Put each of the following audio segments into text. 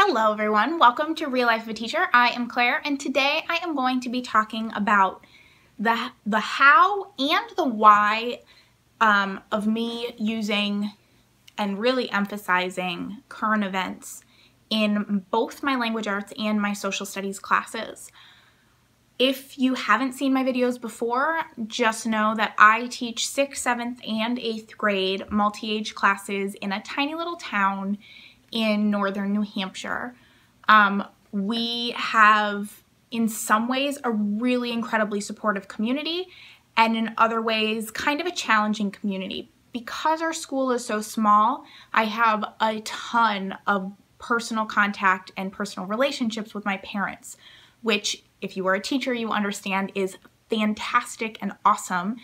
Hello everyone, welcome to Real Life of a Teacher. I am Claire and today I am going to be talking about the how and the why of me using and really emphasizing current events in both my language arts and my social studies classes. If you haven't seen my videos before, just know that I teach 6th, 7th, and 8th grade multi-age classes in a tiny little town in northern New Hampshire. We have, in some ways, a really incredibly supportive community, and in other ways, kind of a challenging community. Because our school is so small, I have a ton of personal contact and personal relationships with my parents, which, if you are a teacher, you understand is fantastic and awesome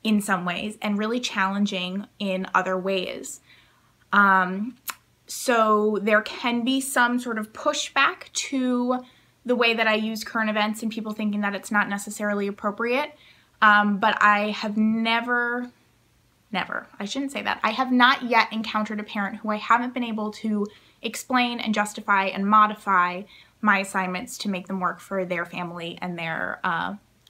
in some ways, and really challenging in other ways. So there can be some sort of pushback to the way that I use current events and people thinking that it's not necessarily appropriate. But I have I shouldn't say that. I have not yet encountered a parent who I haven't been able to explain and justify and modify my assignments to make them work for their family and their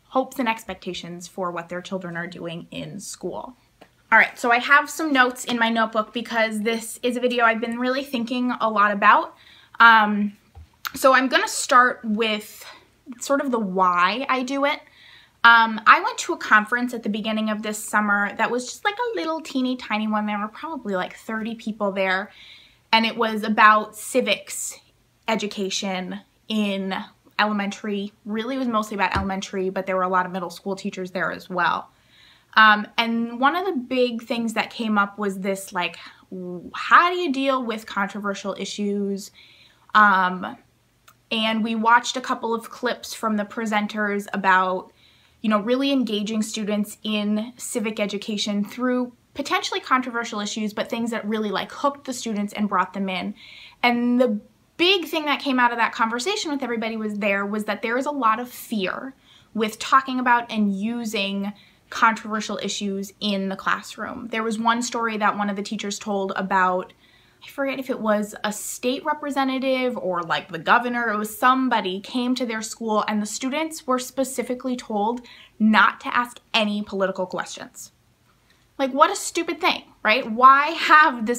hopes and expectations for what their children are doing in school. All right, so I have some notes in my notebook because this is a video I've been really thinking a lot about. So I'm gonna start with sort of the why I do it. I went to a conference at the beginning of this summer that was just like a little teeny tiny one. There were probably like 30 people there, and it was about civics education in elementary. Really, it was mostly about elementary, but there were a lot of middle school teachers there as well. And one of the big things that came up was this, like, how do you deal with controversial issues? And we watched a couple of clips from the presenters about, you know, really engaging students in civic education through potentially controversial issues, but things that really like hooked the students and brought them in. And the big thing that came out of that conversation with everybody was that there is a lot of fear with talking about and using controversial issues in the classroom. There was one story that one of the teachers told about, I forget if it was a state representative or like the governor, it was somebody came to their school and the students were specifically told not to ask any political questions. Like, what a stupid thing, right? Why have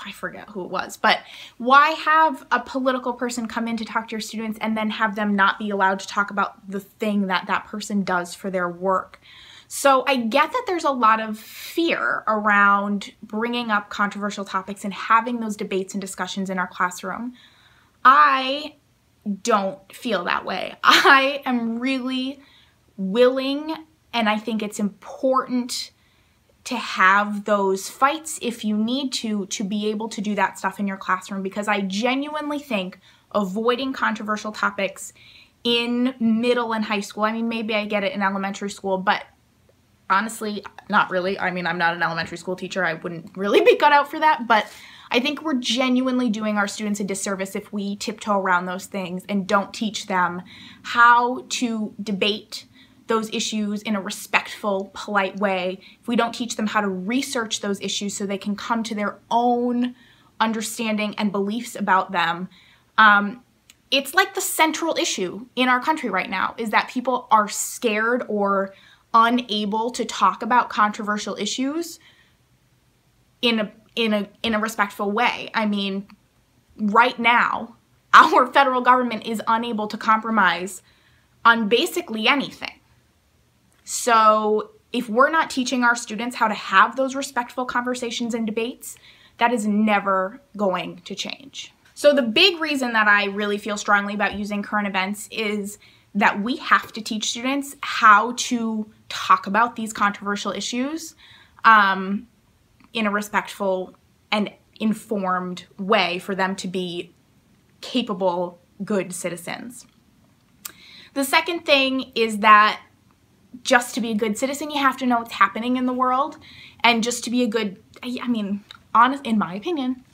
I forget who it was, but why have a political person come in to talk to your students and then have them not be allowed to talk about the thing that that person does for their work? So I get that there's a lot of fear around bringing up controversial topics and having those debates and discussions in our classroom. I don't feel that way. I am really willing, and I think it's important to have those fights if you need to be able to do that stuff in your classroom, because I genuinely think avoiding controversial topics in middle and high school, I mean, maybe I get it in elementary school, but honestly, not really. I mean, I'm not an elementary school teacher. I wouldn't really be cut out for that, but I think we're genuinely doing our students a disservice if we tiptoe around those things and don't teach them how to debate those issues in a respectful, polite way. If we don't teach them how to research those issues so they can come to their own understanding and beliefs about them. It's like the central issue in our country right now is that people are scared or unable to talk about controversial issues in a respectful way. I mean, right now, our federal government is unable to compromise on basically anything. So if we're not teaching our students how to have those respectful conversations and debates, that is never going to change. So the big reason that I really feel strongly about using current events is that we have to teach students how to talk about these controversial issues in a respectful and informed way for them to be capable, good citizens. The second thing is that just to be a good citizen, you have to know what's happening in the world, and just to be a good, I mean, honest, in my opinion,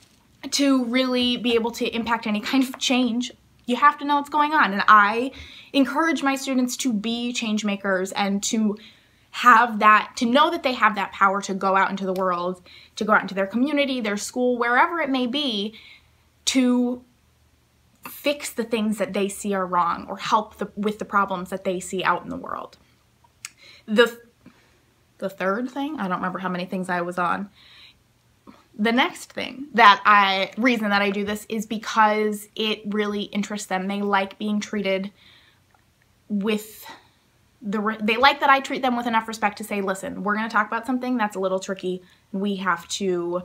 to really be able to impact any kind of change, you have to know what's going on. And I encourage my students to be change makers and to have that, to know that they have that power to go out into the world, to go out into their community, their school, wherever it may be, to fix the things that they see are wrong or help with the problems that they see out in the world. The third thing, I don't remember how many things I was on. The next thing reason that I do this is because it really interests them. They like being treated with they like that I treat them with enough respect to say, listen, we're going to talk about something that's a little tricky. We have to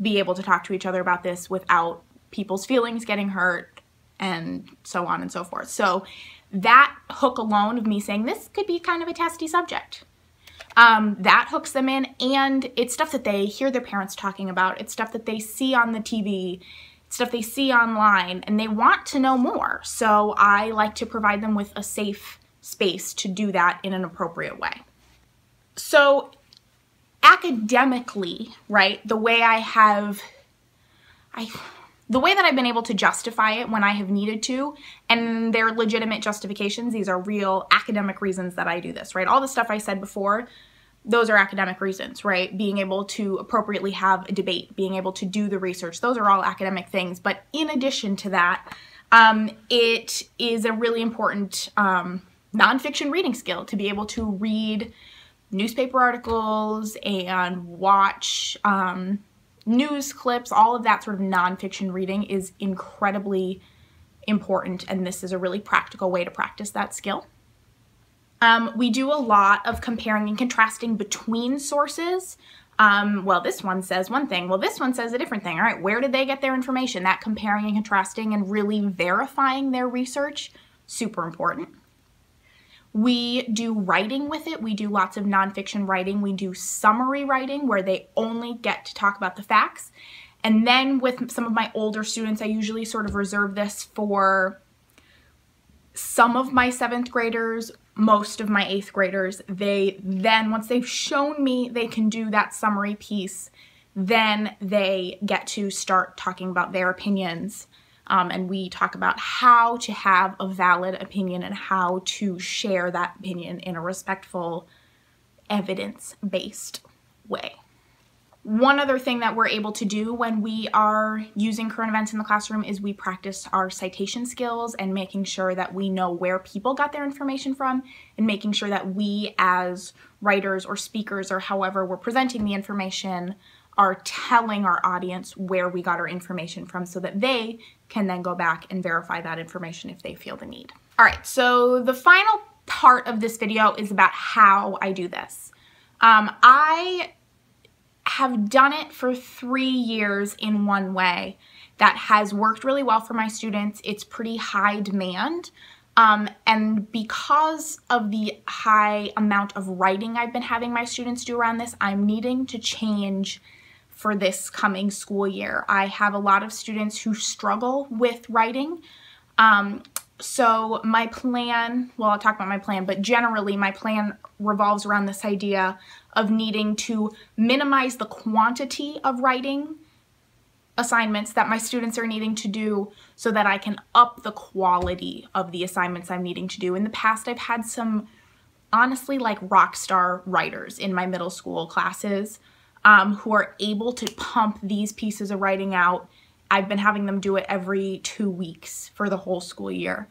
be able to talk to each other about this without people's feelings getting hurt and so on and so forth. So that hook alone of me saying this could be kind of a testy subject, that hooks them in, and it's stuff that they hear their parents talking about. It's stuff that they see on the TV, it's stuff they see online, and they want to know more. So I like to provide them with a safe space to do that in an appropriate way. So academically, right, the way that I've been able to justify it when I have needed to, and they're legitimate justifications, these are real academic reasons that I do this, right? All the stuff I said before, those are academic reasons, right? Being able to appropriately have a debate, being able to do the research, those are all academic things. But in addition to that, it is a really important nonfiction reading skill to be able to read newspaper articles and watch news clips. All of that sort of nonfiction reading is incredibly important, and this is a really practical way to practice that skill. We do a lot of comparing and contrasting between sources. Well, this one says one thing. Well, this one says a different thing. All right, where did they get their information? That comparing and contrasting and really verifying their research, super important. We do writing with it. We do lots of nonfiction writing. We do summary writing where they only get to talk about the facts. And then with some of my older students, I usually sort of reserve this for some of my 7th graders, most of my 8th graders. They then, once they've shown me they can do that summary piece, then they get to start talking about their opinions. And we talk about how to have a valid opinion and how to share that opinion in a respectful, evidence-based way. One other thing that we're able to do when we are using current events in the classroom is we practice our citation skills and making sure that we know where people got their information from, and making sure that we as writers or speakers or however we're presenting the information are telling our audience where we got our information from so that they can then go back and verify that information if they feel the need. All right, so the final part of this video is about how I do this. I have done it for 3 years in one way that has worked really well for my students. It's pretty high demand. And because of the high amount of writing I've been having my students do around this, I'm needing to change for this coming school year. I have a lot of students who struggle with writing. So my plan, well, I'll talk about my plan, but generally my plan revolves around this idea of needing to minimize the quantity of writing assignments that my students are needing to do so that I can up the quality of the assignments I'm needing to do. In the past, I've had some, honestly, like rock star writers in my middle school classes who are able to pump these pieces of writing out. I've been having them do it every 2 weeks for the whole school year.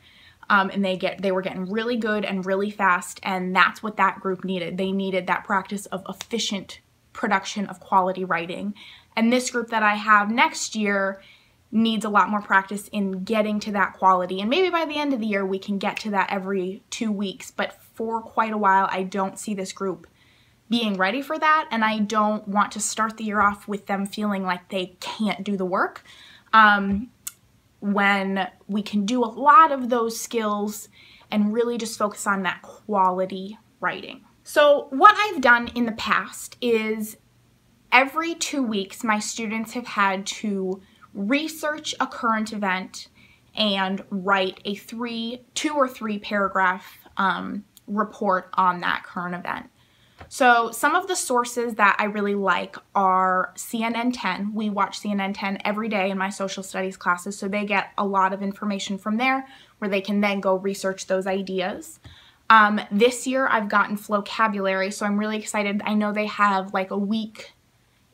And they were getting really good and really fast, and that's what that group needed. They needed that practice of efficient production of quality writing. And this group that I have next year needs a lot more practice in getting to that quality. And maybe by the end of the year we can get to that every 2 weeks, but for quite a while I don't see this group being ready for that, and I don't want to start the year off with them feeling like they can't do the work. When we can do a lot of those skills and really just focus on that quality writing. So what I've done in the past is every 2 weeks my students have had to research a current event and write a 2 or 3 paragraph report on that current event. So some of the sources that I really like are CNN 10. We watch CNN 10 every day in my social studies classes, so they get a lot of information from there where they can then go research those ideas. This year I've gotten Flocabulary, so I'm really excited. I know they have like a week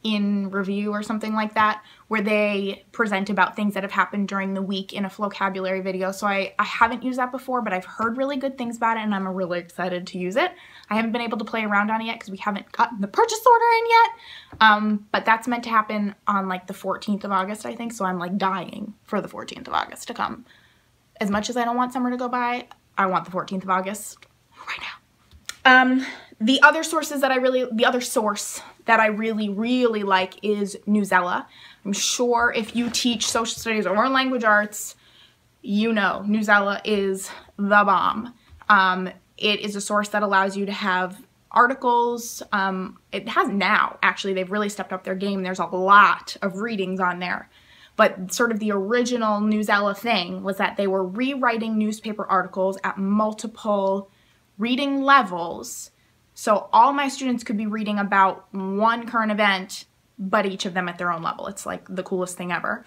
in review or something like that, where they present about things that have happened during the week in a vocabulary video. So I haven't used that before, but I've heard really good things about it and I'm really excited to use it. I haven't been able to play around on it yet because we haven't gotten the purchase order in yet. But that's meant to happen on like the 14th of August, I think. So I'm like dying for the 14th of August to come. As much as I don't want summer to go by, I want the 14th of August right now. The other source that I really, really like is Newsela. I'm sure if you teach social studies or language arts, you know Newsela is the bomb. It is a source that allows you to have articles. It has now, actually, they've really stepped up their game. There's a lot of readings on there. But sort of the original Newsela thing was that they were rewriting newspaper articles at multiple reading levels. So all my students could be reading about one current event, but each of them at their own level. It's like the coolest thing ever.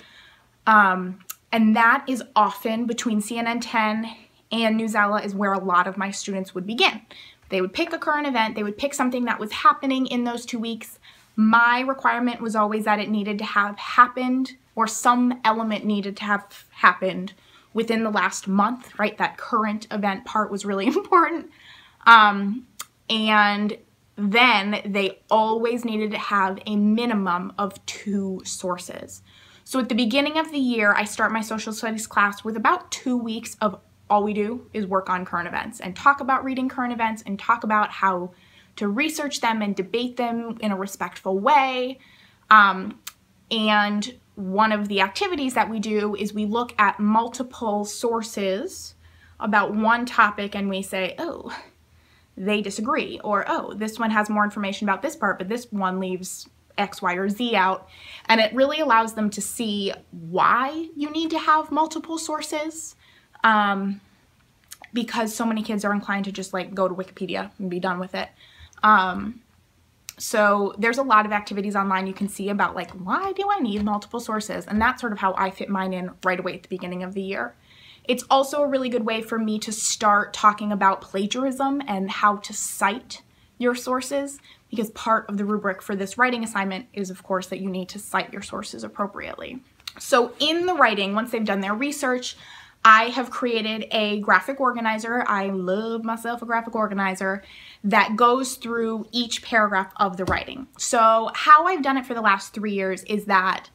And that is often between CNN 10 and Newsela is where a lot of my students would begin. They would pick a current event. They would pick something that was happening in those 2 weeks. My requirement was always that it needed to have happened, or some element needed to have happened within the last month, right? That current event part was really important. And then they always needed to have a minimum of 2 sources. So at the beginning of the year, I start my social studies class with about 2 weeks of all we do is work on current events and talk about reading current events and talk about how to research them and debate them in a respectful way. And one of the activities that we do is we look at multiple sources about one topic and we say, oh, they disagree, or oh, this one has more information about this part, but this one leaves X, Y, or Z out. And it really allows them to see why you need to have multiple sources, because so many kids are inclined to just like go to Wikipedia and be done with it. So there's a lot of activities online you can see about like, why do I need multiple sources? And that's sort of how I fit mine in right away at the beginning of the year. It's also a really good way for me to start talking about plagiarism and how to cite your sources, because part of the rubric for this writing assignment is, of course, that you need to cite your sources appropriately. So in the writing, once they've done their research, I have created a graphic organizer. I love myself a graphic organizer that goes through each paragraph of the writing. So how I've done it for the last 3 years is that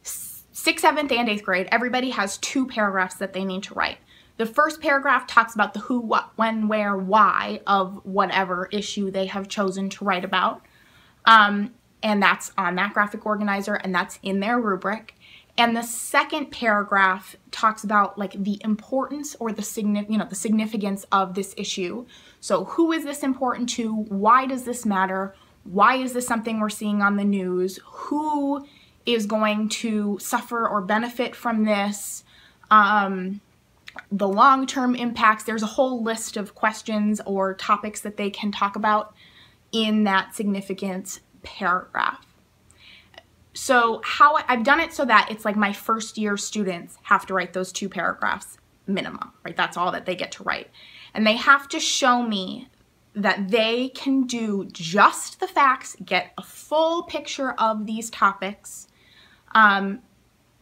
6th, 7th, and 8th grade, everybody has 2 paragraphs that they need to write. The first paragraph talks about the who, what, when, where, why of whatever issue they have chosen to write about. And that's on that graphic organizer, and that's in their rubric. And the second paragraph talks about like the importance or the significance of this issue. So who is this important to? Why does this matter? Why is this something we're seeing on the news? Who is going to suffer or benefit from this? The long-term impacts. There's a whole list of questions or topics that they can talk about in that significance paragraph. So how I've done it so that it's like my first year students have to write those 2 paragraphs minimum, right? That's all that they get to write. And they have to show me that they can do just the facts, get a full picture of these topics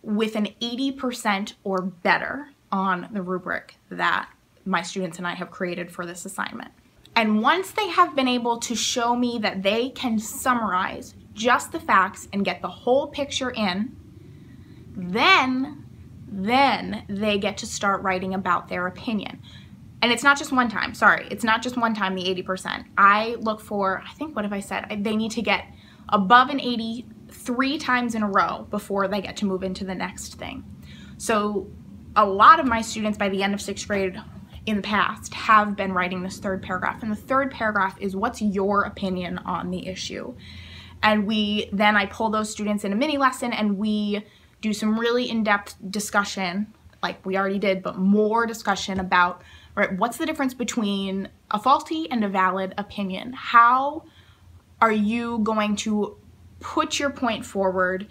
with an 80% or better on the rubric that my students and I have created for this assignment. And once they have been able to show me that they can summarize just the facts and get the whole picture in, then they get to start writing about their opinion. And it's not just one time, sorry, it's not just one time, the 80%. I look for, I think, what have I said? They need to get above an 80 3 times in a row before they get to move into the next thing. So a lot of my students by the end of 6th grade in the past have been writing this 3rd paragraph. And the 3rd paragraph is, what's your opinion on the issue? And then I pull those students in a mini lesson and we do some really in-depth discussion, like we already did, but more discussion about, right, what's the difference between a faulty and a valid opinion? How are you going to put your point forward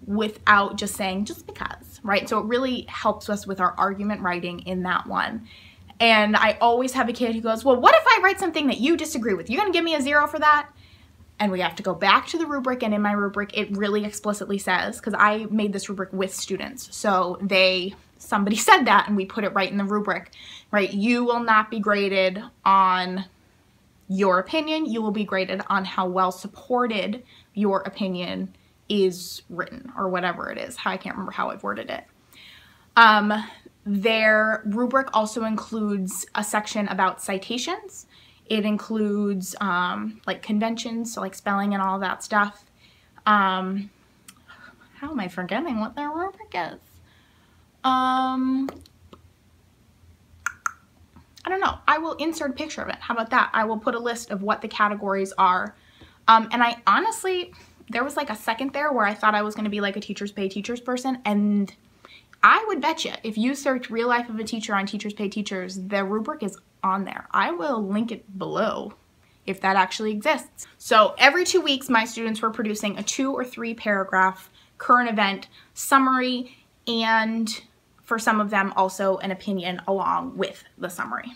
without just saying, just because, right? So it really helps us with our argument writing in that one. And I always have a kid who goes, well, what if I write something that you disagree with? You're gonna give me a 0 for that? and we have to go back to the rubric, and in my rubric it really explicitly says, because I made this rubric with students, so somebody said that and we put it right in the rubric, right? You will not be graded on your opinion, you will be graded on how well supported your opinion is written, or whatever it is. I can't remember how I've worded it. Their rubric also includes a section about citations. It includes like conventions, so like spelling and all that stuff. How am I forgetting what their rubric is? I don't know. I will insert a picture of it. How about that? I will put a list of what the categories are. And I honestly, there was like a second there where I thought I was going to be like a Teachers Pay Teachers person, and I would bet you if you search Real Life of a Teacher on Teachers Pay Teachers, the rubric is on there. I will link it below if that actually exists. So every 2 weeks, my students were producing a 2 or 3 paragraph current event summary, and for some of them also an opinion along with the summary.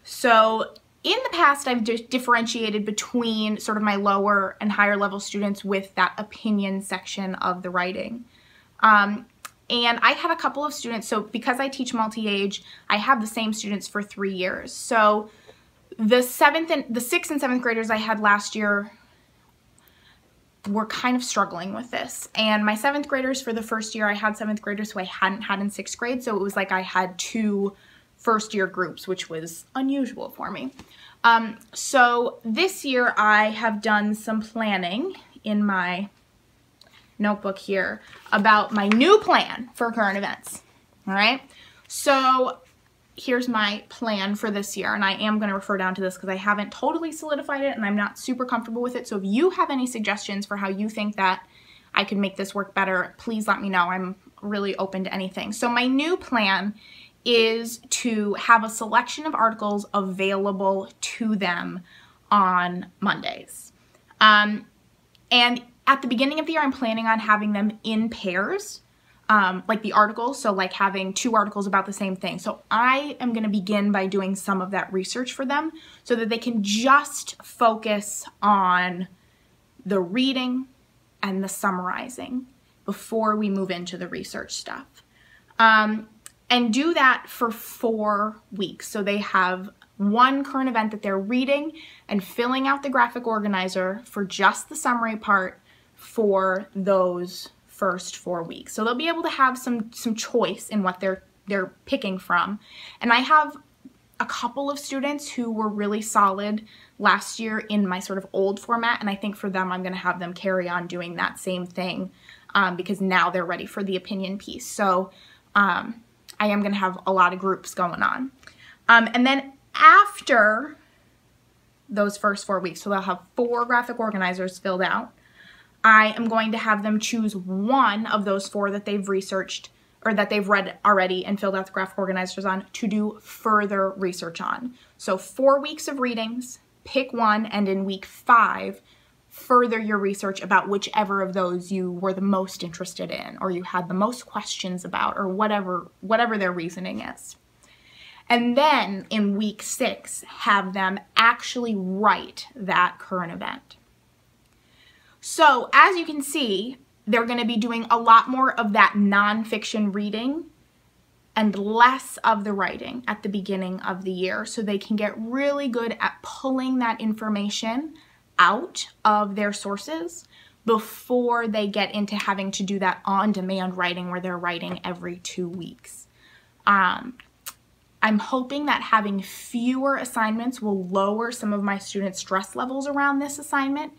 So in the past, I've differentiated between sort of my lower and higher level students with that opinion section of the writing. And I had a couple of students, so because I teach multi-age, I have the same students for 3 years. So the 6th and 7th graders I had last year were kind of struggling with this. And my 7th graders, for the first year, I had 7th graders who I hadn't had in 6th grade. So it was like I had 2 first year groups, which was unusual for me. So this year I have done some planning in my notebook here about my new plan for current events. All right. So here's my plan for this year, and I am going to refer down to this because I haven't totally solidified it and I'm not super comfortable with it. So if you have any suggestions for how you think that I could make this work better, please let me know. I'm really open to anything. So my new plan is to have a selection of articles available to them on Mondays. And at the beginning of the year, I'm planning on having them in pairs, like the articles, so like having 2 articles about the same thing. So I am going to begin by doing some of that research for them so that they can just focus on the reading and the summarizing before we move into the research stuff. And do that for 4 weeks. So they have 1 current event that they're reading and filling out the graphic organizer for just the summary part for those first 4 weeks. So they'll be able to have some choice in what they're picking from. And I have a couple of students who were really solid last year in my sort of old format, and I think for them I'm going to have them carry on doing that same thing because now they're ready for the opinion piece. So I am going to have a lot of groups going on. And then after those first 4 weeks, so they'll have 4 graphic organizers filled out, I am going to have them choose one of those 4 that they've researched or that they've read already and filled out the graphic organizers on to do further research on. So 4 weeks of readings, pick one, and in week 5, further your research about whichever of those you were the most interested in or you had the most questions about or whatever their reasoning is. And then in week 6, have them actually write that current event. So as you can see, they're going to be doing a lot more of that nonfiction reading and less of the writing at the beginning of the year, so they can get really good at pulling that information out of their sources before they get into having to do that on-demand writing where they're writing every 2 weeks. I'm hoping that having fewer assignments will lower some of my students' stress levels around this assignment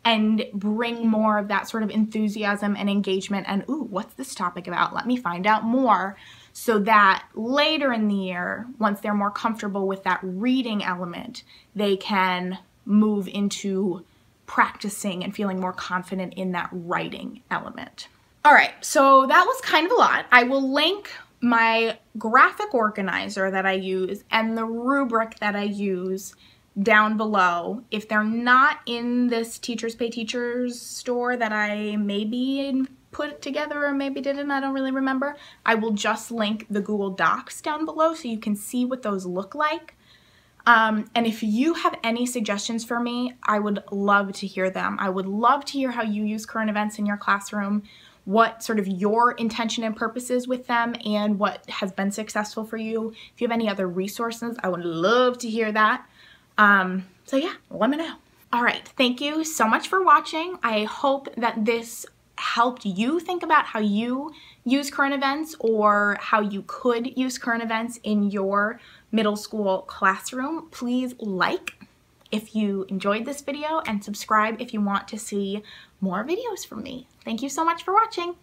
and bring more of that sort of enthusiasm and engagement and, ooh, what's this topic about? Let me find out more, so that later in the year, once they're more comfortable with that reading element, they can move into practicing and feeling more confident in that writing element. All right, so that was kind of a lot. I will link my graphic organizer that I use and the rubric that I use down below. If they're not in this Teachers Pay Teachers store that I maybe put together or maybe didn't, I don't really remember, I will just link the Google Docs down below so you can see what those look like. And if you have any suggestions for me, I would love to hear them. I would love to hear how you use current events in your classroom, what sort of your intention and purpose is with them, and what has been successful for you. If you have any other resources, I would love to hear that. So yeah, let me know. All right, thank you so much for watching. I hope that this helped you think about how you use current events or how you could use current events in your middle school classroom. Please like if you enjoyed this video and subscribe if you want to see more videos from me. Thank you so much for watching.